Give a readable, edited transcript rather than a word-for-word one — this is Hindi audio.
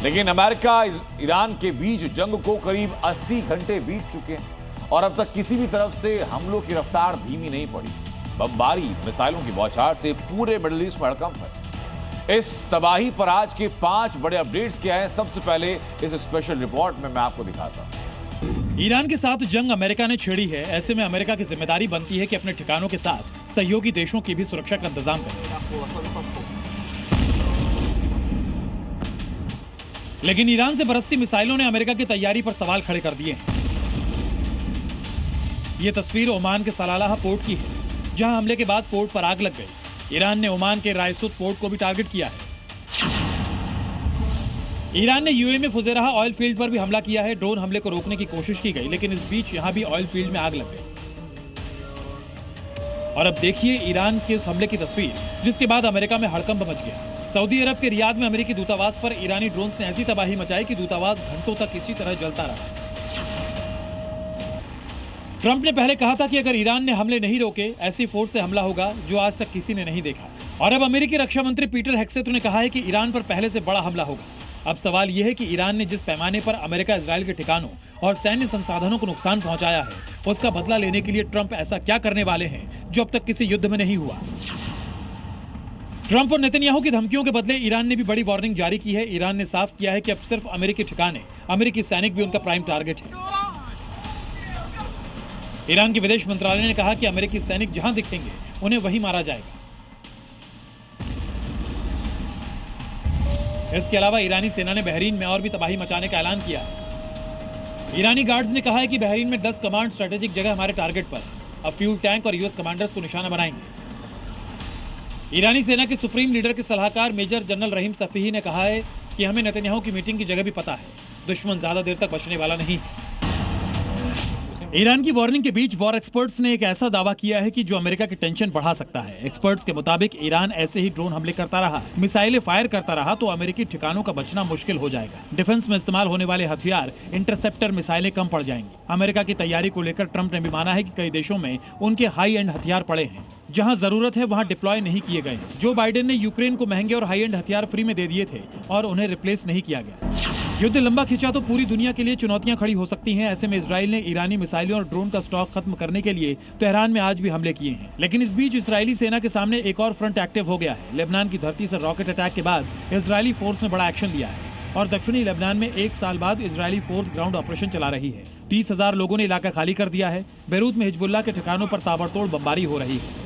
लेकिन अमेरिका ईरान के बीच जंग को करीब 80 घंटे बीत चुके हैं और अब तक किसी भी तरफ से हमलों की रफ्तार धीमी नहीं पड़ी। बमबारी, मिसाइलों की बौछार से पूरे मिडिल ईस्ट में हड़कंप है। इस तबाही पर आज के 5 बड़े अपडेट्स क्या हैं, सबसे पहले इस स्पेशल रिपोर्ट में मैं आपको दिखाता हूं। ईरान के साथ जंग अमेरिका ने छेड़ी है। ऐसे में अमेरिका की जिम्मेदारी बनती है कि अपने ठिकानों के साथ सहयोगी देशों की भी सुरक्षा का इंतजाम करे। लेकिन ईरान से बरसती मिसाइलों ने अमेरिका की तैयारी पर सवाल खड़े कर दिए हैं। ये तस्वीर ओमान के सलालाह पोर्ट की है, जहां हमले के बाद पोर्ट पर आग लग गई। ईरान ने ओमान के रायसूद पोर्ट को भी टारगेट किया है। ईरान ने यूएई में फुजेराह ऑयल फील्ड पर भी हमला किया है। ड्रोन हमले को रोकने की कोशिश की गई, लेकिन इस बीच यहां भी ऑयल फील्ड में आग लग गई। और अब देखिए ईरान के उस हमले की तस्वीर, जिसके बाद अमेरिका में हड़कंप मच गया। सऊदी अरब के रियाद में अमेरिकी दूतावास पर ईरानी ड्रोन्स ने ऐसी तबाही मचाई कि दूतावास घंटों तक इसी तरह जलता रहा। ट्रंप ने पहले कहा था कि अगर ईरान ने हमले नहीं रोके, ऐसी फोर्स से हमला होगा जो आज तक किसी ने नहीं देखा। और अब अमेरिकी रक्षा मंत्री पीटर हेगसेथ ने कहा है कि ईरान पर पहले से बड़ा हमला होगा। अब सवाल यह है कि ईरान ने जिस पैमाने पर अमेरिका इजराइल के ठिकानों और सैन्य संसाधनों को नुकसान पहुंचाया है, उसका बदला लेने के लिए ट्रंप ऐसा क्या करने वाले हैं जो अब तक किसी युद्ध में नहीं हुआ। ट्रंप और नेतन्याहू की धमकियों के बदले ईरान ने भी बड़ी वार्निंग जारी की है। ईरान ने साफ किया है कि अब सिर्फ अमेरिकी ठिकाने, अमेरिकी सैनिक भी उनका प्राइम टारगेट है। ईरान के विदेश मंत्रालय ने कहा कि अमेरिकी सैनिक जहां दिखेंगे उन्हें वहीं मारा जाएगा। इसके अलावा ईरानी सेना ने बहरीन में और भी तबाही मचाने का ऐलान किया। ईरानी गार्ड्स ने कहा है कि बहरीन में 10 कमांड स्ट्रेटेजिक जगह हमारे टारगेट पर। अब फ्यूल टैंक और यूएस कमांडर्स को निशाना बनाएंगे। ईरानी सेना के सुप्रीम लीडर के सलाहकार मेजर जनरल रहीम सफीही ने कहा है कि हमें नेतन्याहू की मीटिंग की जगह भी पता है। दुश्मन ज्यादा देर तक बचने वाला नहीं है। ईरान की वार्निंग के बीच वॉर एक्सपर्ट्स ने एक ऐसा दावा किया है कि जो अमेरिका की टेंशन बढ़ा सकता है। एक्सपर्ट्स के मुताबिक ईरान ऐसे ही ड्रोन हमले करता रहा, मिसाइलें फायर करता रहा तो अमेरिकी ठिकानों का बचना मुश्किल हो जाएगा। डिफेंस में इस्तेमाल होने वाले हथियार, इंटरसेप्टर मिसाइलें कम पड़ जाएंगी। अमेरिका की तैयारी को लेकर ट्रंप ने भी माना है कि कई देशों में उनके हाई एंड हथियार पड़े हैं, जहां जरूरत है वहां डिप्लॉय नहीं किए गए। जो बाइडेन ने यूक्रेन को महंगे और हाई एंड हथियार फ्री में दे दिए थे और उन्हें रिप्लेस नहीं किया गया। युद्ध लंबा खिंचा तो पूरी दुनिया के लिए चुनौतियां खड़ी हो सकती हैं। ऐसे में इजराइल ने ईरानी मिसाइलों और ड्रोन का स्टॉक खत्म करने के लिए तेहरान में आज भी हमले किए हैं। लेकिन इस बीच इजरायली सेना के सामने एक और फ्रंट एक्टिव हो गया है। लेबनान की धरती से रॉकेट अटैक के बाद इजरायली फोर्स ने बड़ा एक्शन लिया है और दक्षिणी लेबनान में 1 साल बाद इजरायली फोर्स ग्राउंड ऑपरेशन चला रही है। 30,000 लोगों ने इलाका खाली कर दिया है। बेरूत में हिजबुल्लाह के ठिकानों पर ताबड़तोड़ बमबारी हो रही है।